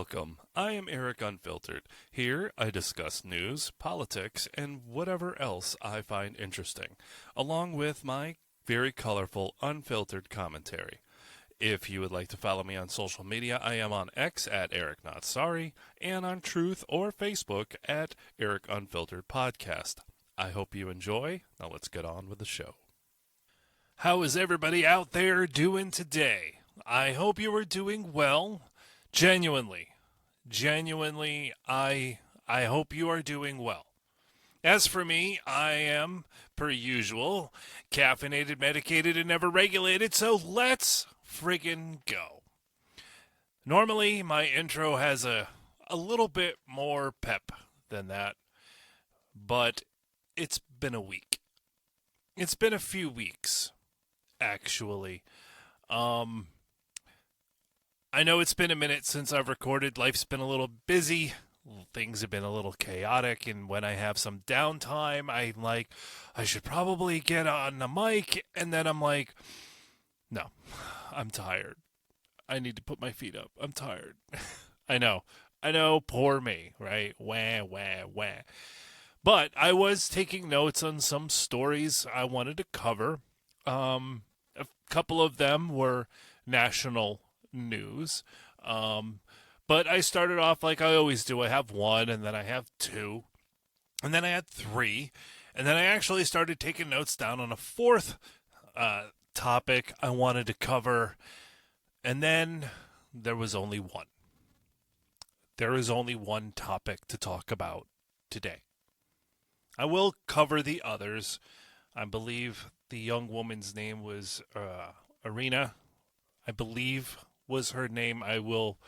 Welcome. I am Eric Unfiltered. Here I discuss news, politics, and whatever else I find interesting, along with my very colorful, unfiltered commentary. If you would like to follow me on social media, I am on X at Eric Not Sorry, and on Truth or Facebook at Eric Unfiltered Podcast. I hope you enjoy. Now let's get on with the show. How is everybody out there doing today? I hope you are doing well. Genuinely, I hope you are doing well. As for me, I am, per usual, caffeinated, medicated, and never regulated, so let's friggin' go. Normally, my intro has a little bit more pep than that, but it's been a week. It's been a few weeks, actually. I know it's been a minute since I've recorded. Life's been a little busy. Things have been a little chaotic. And when I have some downtime, I'm like, I should probably get on the mic. And then I'm like, no, I'm tired. I need to put my feet up. I'm tired. I know, poor me, right? Wah, wah, wah. But I was taking notes on some stories I wanted to cover. A couple of them were national news. But I started off like I always do. I have one, and then I have two, and then I had three, and then I actually started taking notes down on a fourth topic I wanted to cover, and then there was only one. There is only one topic to talk about today. I will cover the others. I believe the young woman's name was Irina, I believe was her name. I will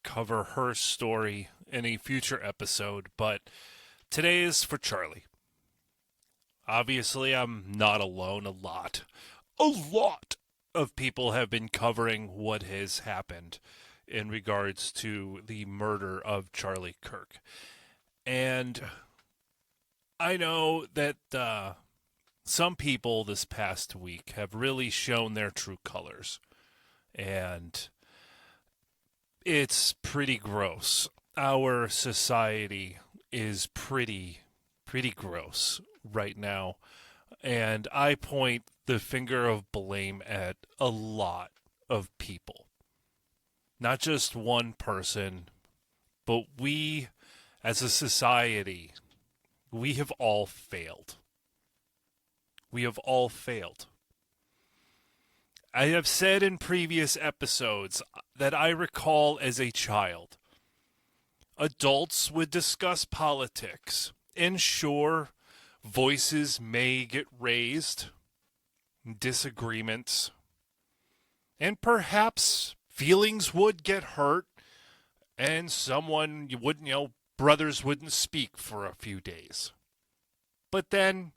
cover her story in a future episode, but today is for Charlie. Obviously, I'm not alone. A lot of people have been covering what has happened in regards to the murder of Charlie Kirk. And I know that some people this past week have really shown their true colors. And it's pretty gross. Our society is pretty gross right now. And I point the finger of blame at a lot of people. Not just one person, but we as a society, we have all failed. We have all failed. I have said in previous episodes that I recall as a child, adults would discuss politics, and sure, voices may get raised, disagreements, and perhaps feelings would get hurt, and brothers wouldn't speak for a few days. But then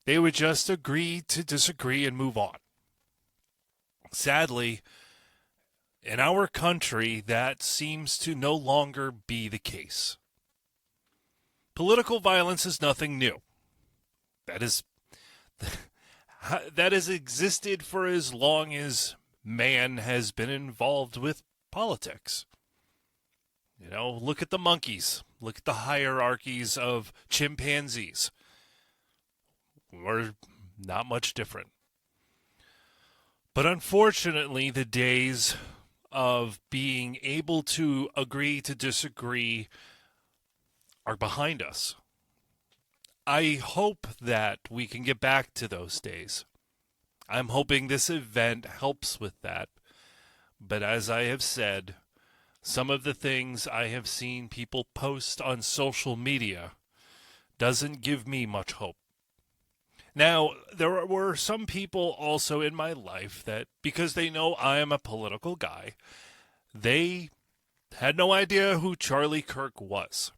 they would just agree to disagree and move on. Sadly, in our country, that seems to no longer be the case. Political violence is nothing new. That has existed for as long as man has been involved with politics. Look at the monkeys. Look at the hierarchies of chimpanzees. We're not much different. But unfortunately, the days of being able to agree to disagree are behind us. I hope that we can get back to those days. I'm hoping this event helps with that. But as I have said, some of the things I have seen people post on social media doesn't give me much hope. Now, there were some people also in my life that, because they know I am a political guy, they had no idea who Charlie Kirk was.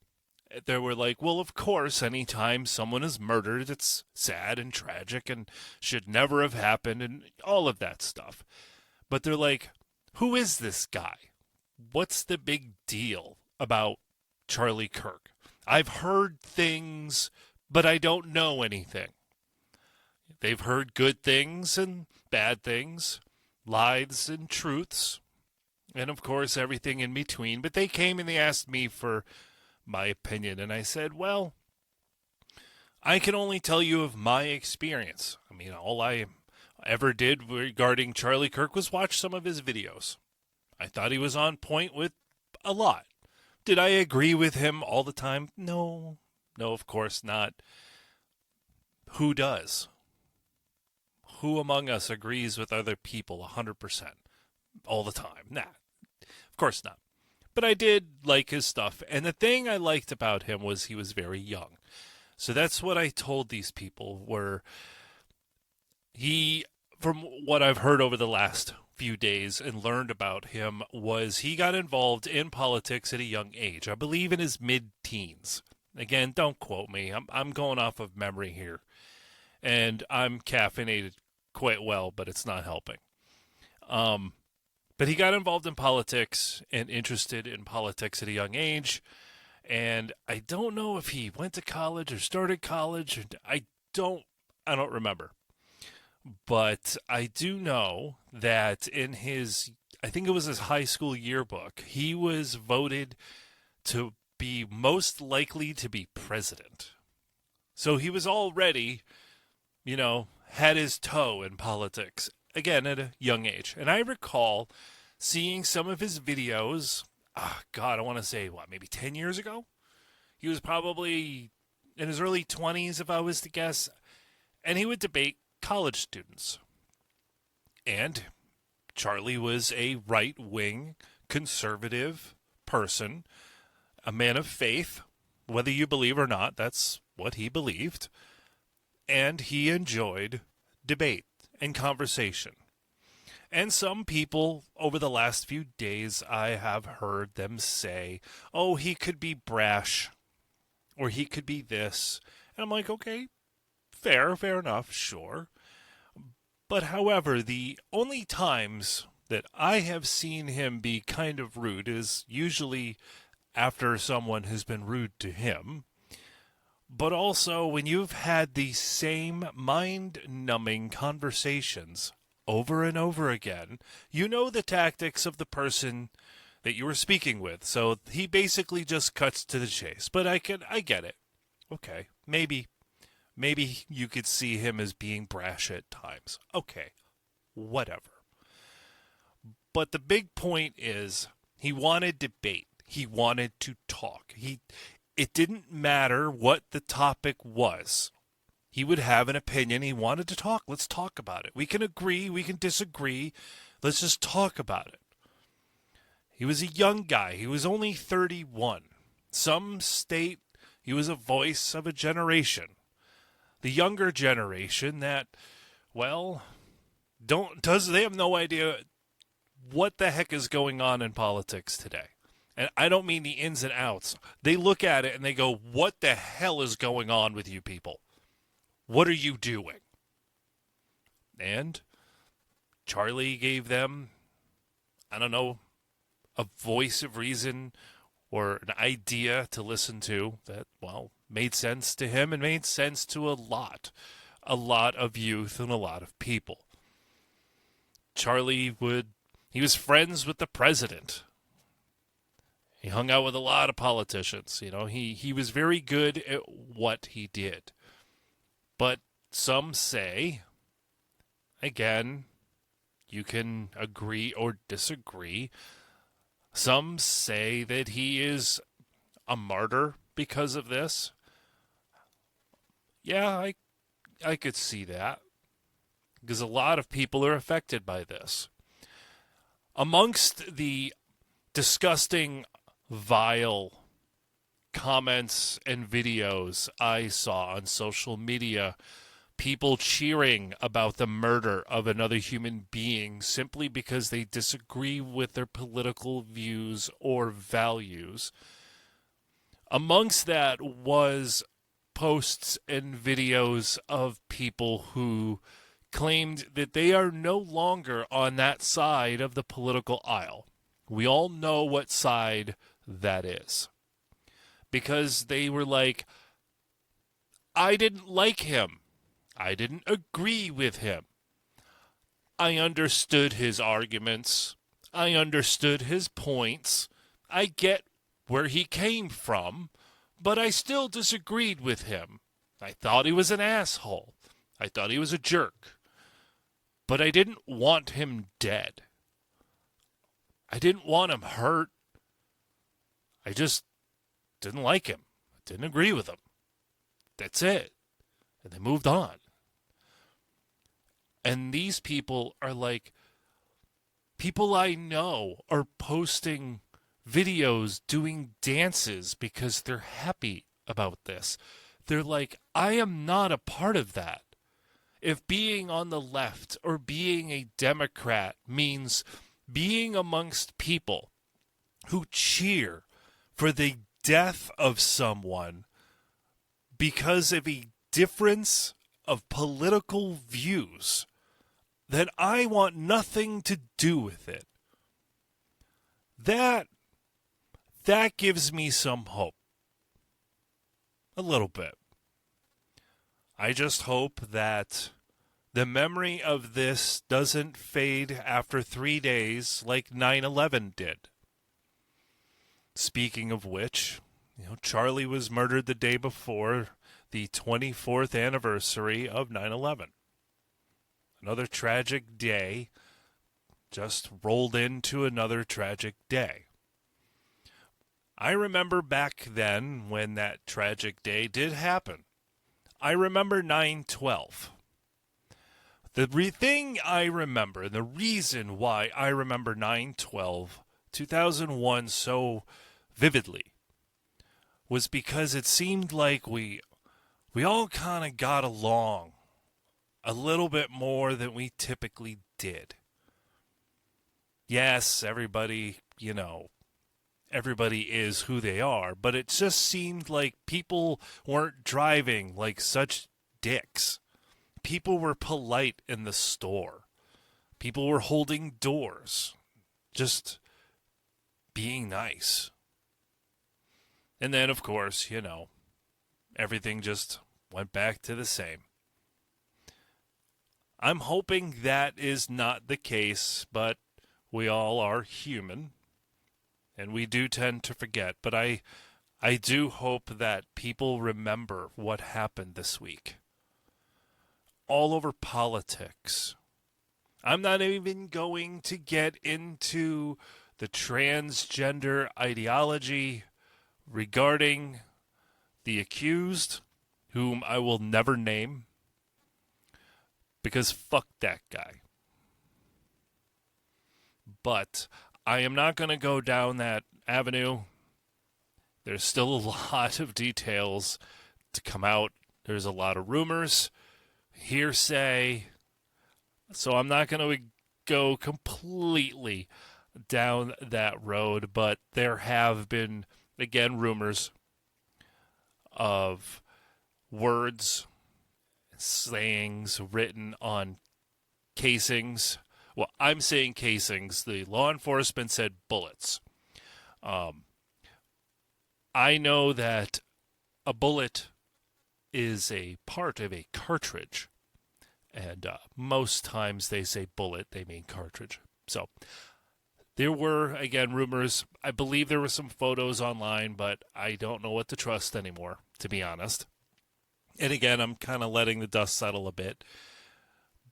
They were like, well, of course, anytime someone is murdered, it's sad and tragic and should never have happened and all of that stuff. But they're like, who is this guy? What's the big deal about Charlie Kirk? I've heard things, but I don't know anything. They've heard good things and bad things, lies and truths. and of course everything in between. But they came and they asked me for my opinion, and I said, well, I can only tell you of my experience. I mean, all I ever did regarding Charlie Kirk was watch some of his videos. I thought he was on point with a lot. Did I agree with him all the time? No. No, of course not. Who does? Who among us agrees with other people 100% all the time? Nah, of course not. But I did like his stuff. And the thing I liked about him was he was very young. So that's what I told these people were he, from what I've heard over the last few days and learned about him, was he got involved in politics at a young age. I believe in his mid-teens. Again, don't quote me. I'm going off of memory here. And I'm caffeinated quite well, but it's not helping. But he got involved in politics and interested in politics at a young age. And I don't know if he went to college or started college. I don't remember. But I do know that in his, I think it was his high school yearbook, he was voted to be most likely to be president. So he was already, had his toe in politics, again, at a young age. And I recall seeing some of his videos, I want to say, maybe 10 years ago? He was probably in his early 20s, if I was to guess. And he would debate college students. And Charlie was a right-wing, conservative person, a man of faith, whether you believe or not, that's what he believed. And he enjoyed debate and conversation. And some people over the last few days, I have heard them say, oh, he could be brash, or he could be this. And I'm like, okay, fair enough, sure. But however, the only times that I have seen him be kind of rude is usually after someone has been rude to him. But also when you've had the same mind-numbing conversations over and over again, you know the tactics of the person that you were speaking with. So he basically just cuts to the chase. But I get it. Okay, maybe you could see him as being brash at times. Okay, whatever. But the big point is he wanted debate. He wanted to talk. It didn't matter what the topic was. He would have an opinion. He wanted to talk. Let's talk about it. We can agree. We can disagree. Let's just talk about it. He was a young guy. He was only 31. Some state he was a voice of a generation. The younger generation that, they have no idea what the heck is going on in politics today. And I don't mean the ins and outs. They look at it and they go, what the hell is going on with you people? What are you doing? And Charlie gave them, a voice of reason or an idea to listen to that, made sense to him and made sense to a lot of youth and a lot of people. Charlie he was friends with the president. He hung out with a lot of politicians. He was very good at what he did. But some say, again, you can agree or disagree. Some say that he is a martyr because of this. Yeah, I could see that. Because a lot of people are affected by this. Amongst the disgusting, vile comments and videos I saw on social media, people cheering about the murder of another human being simply because they disagree with their political views or values. Amongst that was posts and videos of people who claimed that they are no longer on that side of the political aisle. We all know what side that is. Because they were like, I didn't like him. I didn't agree with him. I understood his arguments. I understood his points. I get where he came from, but I still disagreed with him. I thought he was an asshole. I thought he was a jerk. But I didn't want him dead. I didn't want him hurt. I just didn't like him. I didn't agree with him. That's it. And they moved on. And these people are like, people I know are posting videos doing dances because they're happy about this. They're like, I am not a part of that. If being on the left or being a Democrat means being amongst people who cheer for the death of someone because of a difference of political views, then I want nothing to do with it. That gives me some hope. A little bit. I just hope that the memory of this doesn't fade after 3 days like 9/11 did. Speaking of which, Charlie was murdered the day before the 24th anniversary of 9/11. Another tragic day just rolled into another tragic day. I remember back then when that tragic day did happen. I remember 9/12. The thing I remember, and the reason why I remember 9/12, 2001 so vividly, was because it seemed like we all kind of got along a little bit more than we typically did. Yes, everybody is who they are, but it just seemed like people weren't driving like such dicks. People were polite in the store. People were holding doors, just being nice. And then, of course, everything just went back to the same. I'm hoping that is not the case, but we all are human. And we do tend to forget, but I do hope that people remember what happened this week. All over politics. I'm not even going to get into the transgender ideology regarding the accused, whom I will never name, because fuck that guy. But I am not going to go down that avenue. There's still a lot of details to come out. There's a lot of rumors, hearsay. So I'm not going to go completely down that road. But there have been, again, rumors of words, sayings written on casings. Well, I'm saying casings. The law enforcement said bullets. I know that a bullet is a part of a cartridge. And most times they say bullet, they mean cartridge. So there were, again, rumors. I believe there were some photos online, but I don't know what to trust anymore, to be honest. And again, I'm kind of letting the dust settle a bit.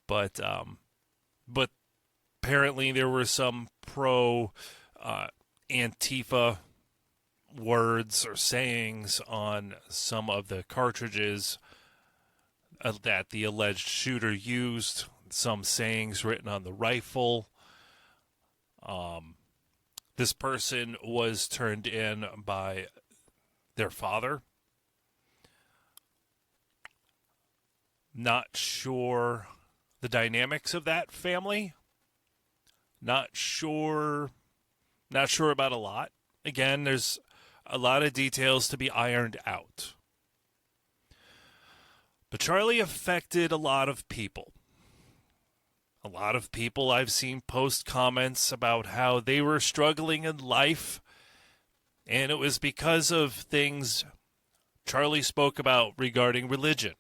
But apparently there were some pro-Antifa words or sayings on some of the cartridges that the alleged shooter used, some sayings written on the rifle. This person was turned in by their father. Not sure the dynamics of that family. Not sure about a lot. Again, there's a lot of details to be ironed out. But Charlie affected a lot of people. A lot of people I've seen post comments about how they were struggling in life, and it was because of things Charlie spoke about regarding religion.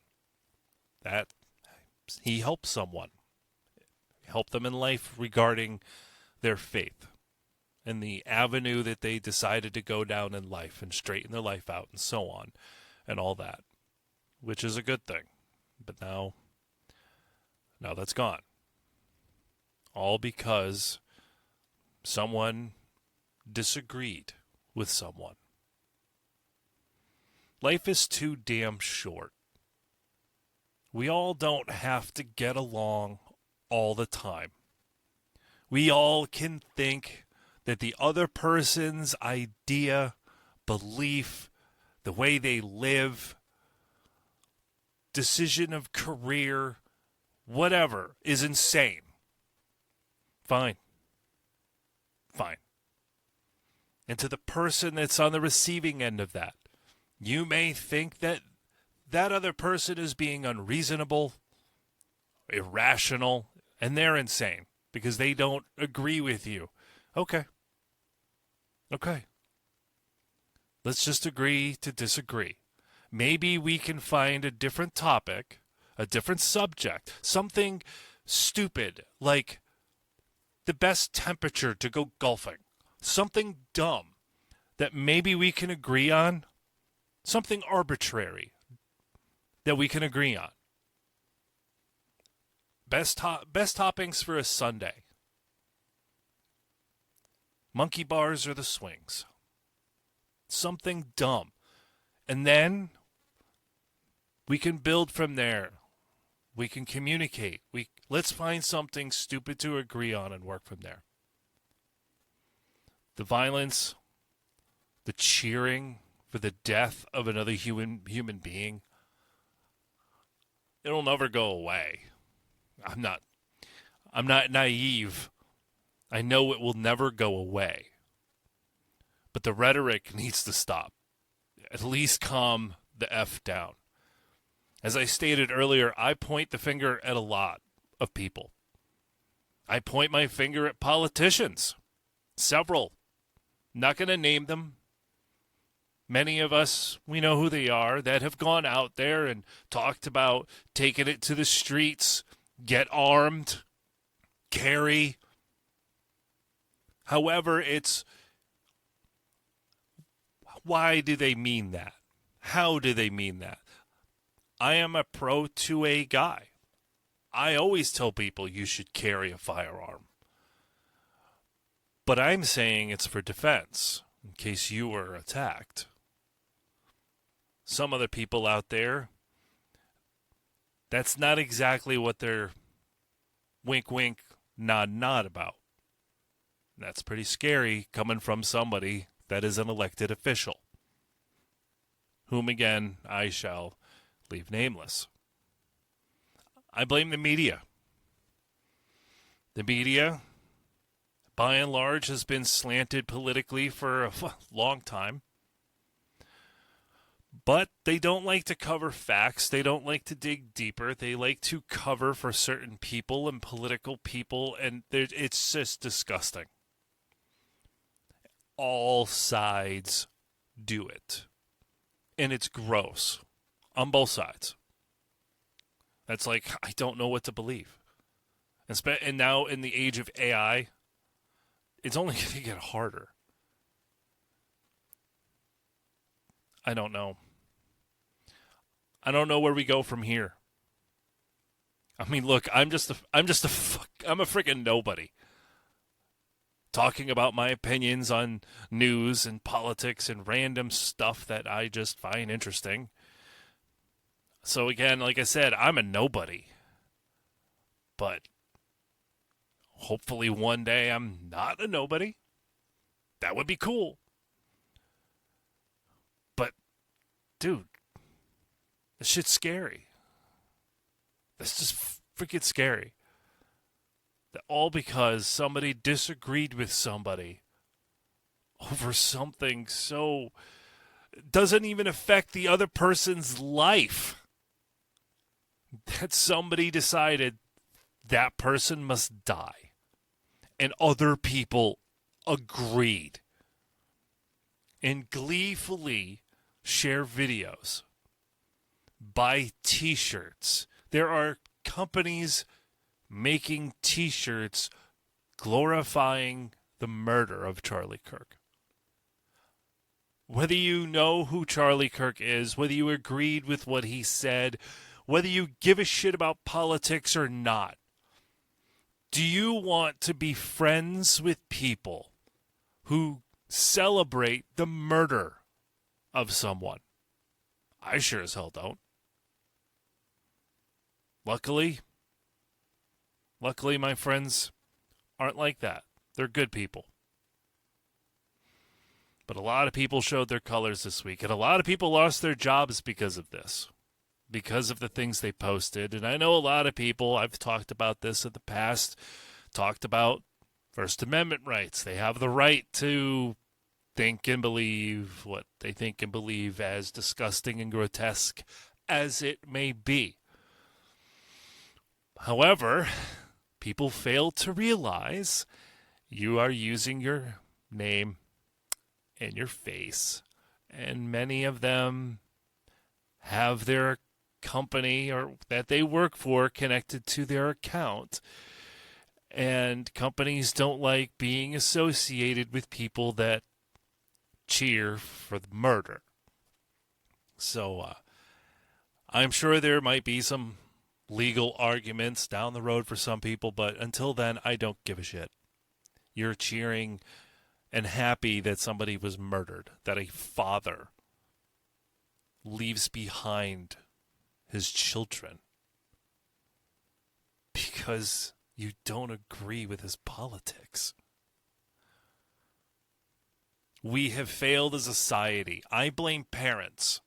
That he helped someone. He helped them in life regarding their faith and the avenue that they decided to go down in life and straighten their life out and so on and all that, which is a good thing. But now that's gone. All because someone disagreed with someone. Life is too damn short. We all don't have to get along all the time. We all can think that the other person's idea, belief, the way they live, decision of career, whatever, is insane. Fine. And to the person that's on the receiving end of that, you may think that that other person is being unreasonable, irrational, and they're insane because they don't agree with you. Okay. Let's just agree to disagree. Maybe we can find a different topic, a different subject, something stupid like the best temperature to go golfing, something dumb that maybe we can agree on, something arbitrary that we can agree on. Best toppings for a Sunday. Monkey bars or the swings. Something dumb. And then we can build from there. We can communicate. Let's find something stupid to agree on and work from there. The violence, the cheering for the death of another human being, it'll never go away. I'm not naive. I know it will never go away. But the rhetoric needs to stop. At least calm the F down. As I stated earlier, I point the finger at a lot of people. I point my finger at politicians. Several. Not going to name them. Many of us, we know who they are, that have gone out there and talked about taking it to the streets, get armed, carry. However, why do they mean that? How do they mean that? I am a pro-2A guy. I always tell people you should carry a firearm. But I'm saying it's for defense, in case you were attacked. Some other people out there, that's not exactly what they're wink, wink, nod, nod about. That's pretty scary coming from somebody that is an elected official, whom again I shall leave nameless. I blame the media. The media, by and large, has been slanted politically for a long time. But they don't like to cover facts. They don't like to dig deeper. They like to cover for certain people and political people, and it's just disgusting. All sides do it. And it's gross. On both sides. That's like, I don't know what to believe. And now in the age of AI, it's only going to get harder. I don't know. I don't know where we go from here. I mean, look, I'm a freaking nobody. Talking about my opinions on news and politics and random stuff that I just find interesting. So again, like I said, I'm a nobody. But hopefully one day I'm not a nobody. That would be cool. But, dude, this shit's scary. This is freaking scary. All because somebody disagreed with somebody over something so doesn't even affect the other person's life. That somebody decided that person must die. And other people agreed. And gleefully share videos. Buy t-shirts. There are companies making t-shirts glorifying the murder of Charlie Kirk. Whether you know who Charlie Kirk is, whether you agreed with what he said, whether you give a shit about politics or not, do you want to be friends with people who celebrate the murder of someone? I sure as hell don't. Luckily, my friends aren't like that. They're good people. But a lot of people showed their colors this week, and a lot of people lost their jobs because of this, because of the things they posted. And I know a lot of people, I've talked about this in the past, talked about First Amendment rights. They have the right to think and believe what they think and believe, as disgusting and grotesque as it may be. However, people fail to realize you are using your name and your face, and many of them have their company or that they work for connected to their account, and companies don't like being associated with people that cheer for the murder. So I'm sure there might be some legal arguments down the road for some people, but until then, I don't give a shit. You're cheering and happy that somebody was murdered, that a father leaves behind his children because you don't agree with his politics. We have failed as a society. I blame parents.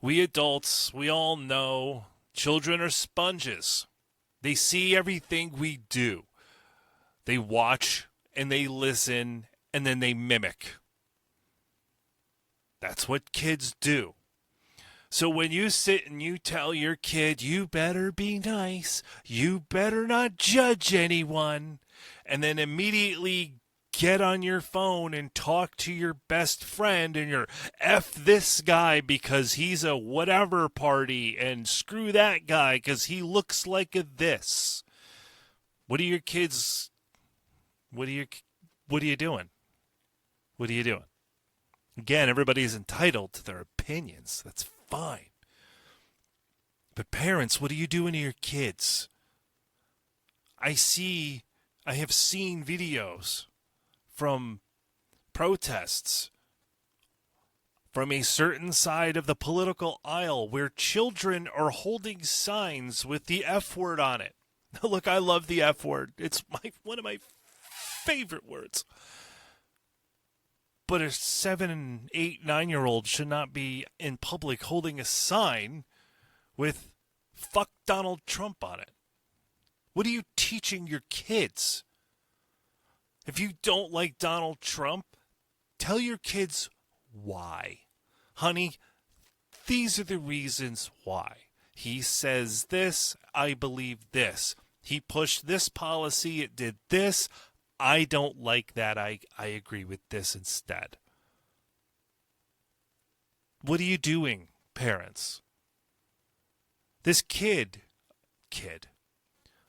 We adults, we all know children are sponges. They see everything we do. They watch and they listen, and then they mimic. That's what kids do. So when you sit and you tell your kid, you better be nice, you better not judge anyone, and then immediately get on your phone and talk to your best friend and you're F this guy because he's a whatever party and screw that guy because he looks like a this. What are your kids... What are you doing? What are you doing? Again, everybody's entitled to their opinions. That's fine. But parents, what are you doing to your kids? I have seen videos from protests from a certain side of the political aisle where children are holding signs with the F word on it. Look, I love the F word. It's one of my favorite words. But a 7, 8, 9-year-old should not be in public holding a sign with "fuck Donald Trump" on it. What are you teaching your kids? If you don't like Donald Trump, tell your kids why. Honey, these are the reasons why. He says this, I believe this. He pushed this policy, it did this. I don't like that. I agree with this instead. What are you doing, parents? This kid,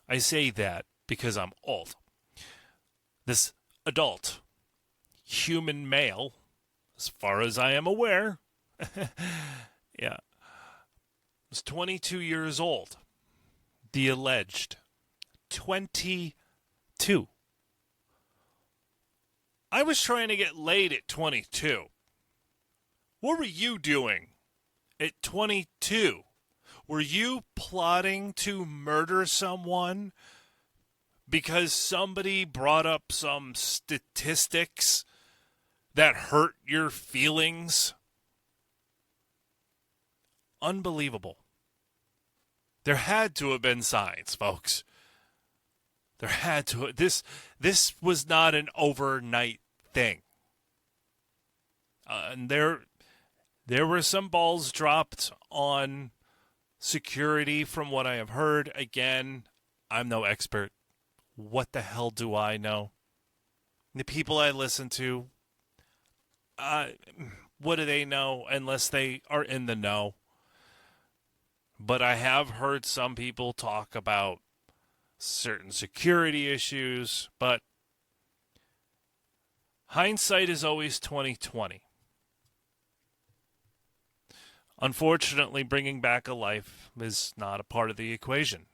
I say that because I'm old. This adult, human male, as far as I am aware, yeah, was 22 years old. The alleged 22. I was trying to get laid at 22. What were you doing at 22? Were you plotting to murder someone because somebody brought up some statistics that hurt your feelings? Unbelievable. There had to have been signs, folks. There had to. This was not an overnight thing. And there were some balls dropped on security from what I have heard. Again, I'm no expert. What the hell do I know? The people I listen to, what do they know unless they are in the know? But I have heard some people talk about certain security issues, but hindsight is always 2020. Unfortunately, bringing back a life is not a part of the equation.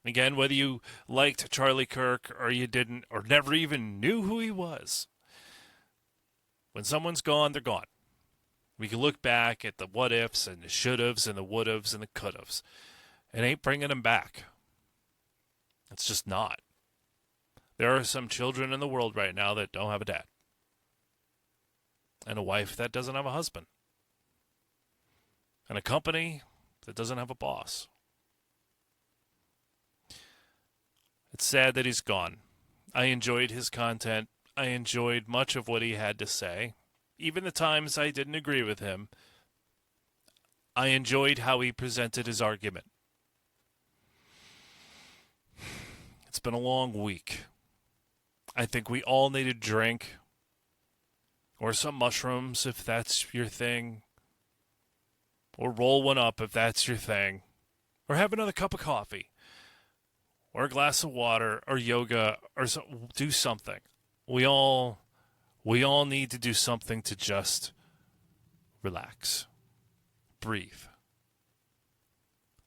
Again, whether you liked Charlie Kirk or you didn't, or never even knew who he was, when someone's gone, they're gone. We can look back at the what-ifs and the should-haves and the would-haves and the could-haves. It ain't bringing them back. It's just not. There are some children in the world right now that don't have a dad. And a wife that doesn't have a husband. And a company that doesn't have a boss. It's sad that he's gone. I enjoyed his content. I enjoyed much of what he had to say. Even the times I didn't agree with him, I enjoyed how he presented his argument. It's been a long week. I think we all need a drink. Or some mushrooms if that's your thing. Or roll one up if that's your thing. Or have another cup of coffee. Or a glass of water. Or yoga. Or do something. We all need to do something to just relax. Breathe.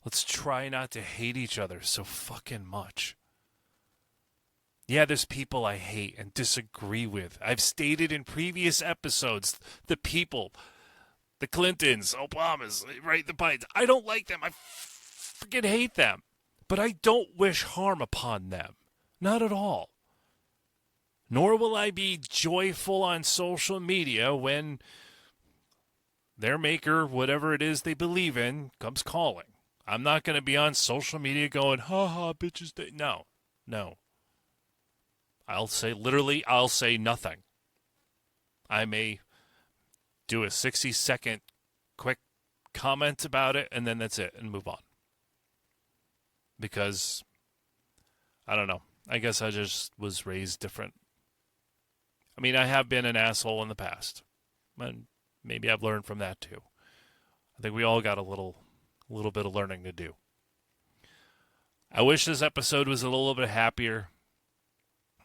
Let's try not to hate each other so fucking much. Yeah, there's people I hate and disagree with. I've stated in previous episodes, the people, the Clintons, Obamas, right, the Bidens. I don't like them. I freaking hate them. But I don't wish harm upon them. Not at all. Nor will I be joyful on social media when their maker, whatever it is they believe in, comes calling. I'm not going to be on social media going, ha ha, bitches. No. I'll say nothing. I may do a 60-second quick comment about it, and then that's it, and move on. Because, I don't know. I guess I just was raised different. I mean, I have been an asshole in the past. And maybe I've learned from that too. I think we all got a little bit of learning to do. I wish this episode was a little bit happier.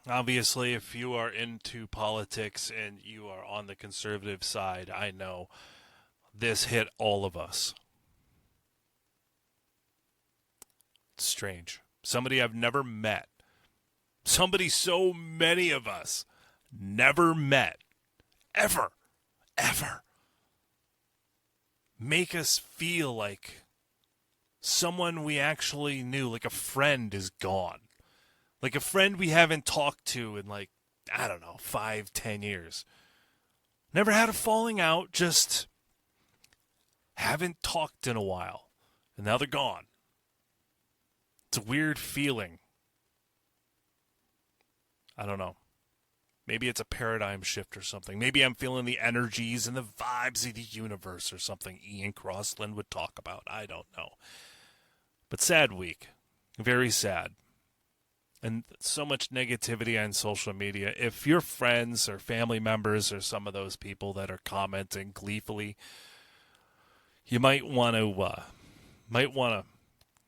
Obviously, if you are into politics and you are on the conservative side, I know this hit all of us. It's strange. Somebody I've never met. Somebody so many of us never met. Ever. Make us feel like someone we actually knew, like a friend, is gone. Like a friend we haven't talked to in 5-10 years. Never had a falling out, just haven't talked in a while. And now they're gone. It's a weird feeling. I don't know. Maybe it's a paradigm shift or something. Maybe I'm feeling the energies and the vibes of the universe or something Ian Crossland would talk about. I don't know. But sad week. Very sad. And so much negativity on social media. If your friends or family members are some of those people that are commenting gleefully, you might want to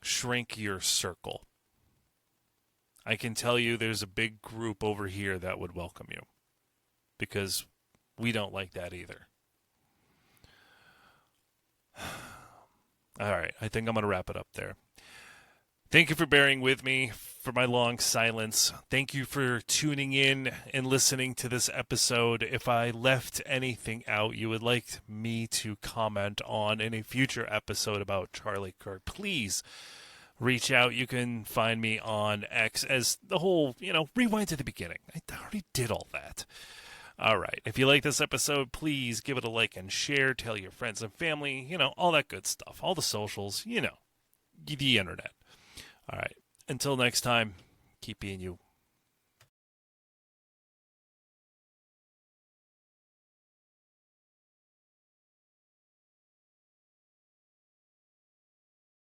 shrink your circle. I can tell you there's a big group over here that would welcome you, because we don't like that either. All right, I think I'm going to wrap it up there. Thank you for bearing with me for my long silence. Thank you for tuning in and listening to this episode. If I left anything out you would like me to comment on in a future episode about Charlie Kirk, please reach out. You can find me on X as the whole, rewind to the beginning. I already did all that. All right. If you like this episode, please give it a like and share. Tell your friends and family, all that good stuff. All the socials, the internet. All right. Until next time, keep being you.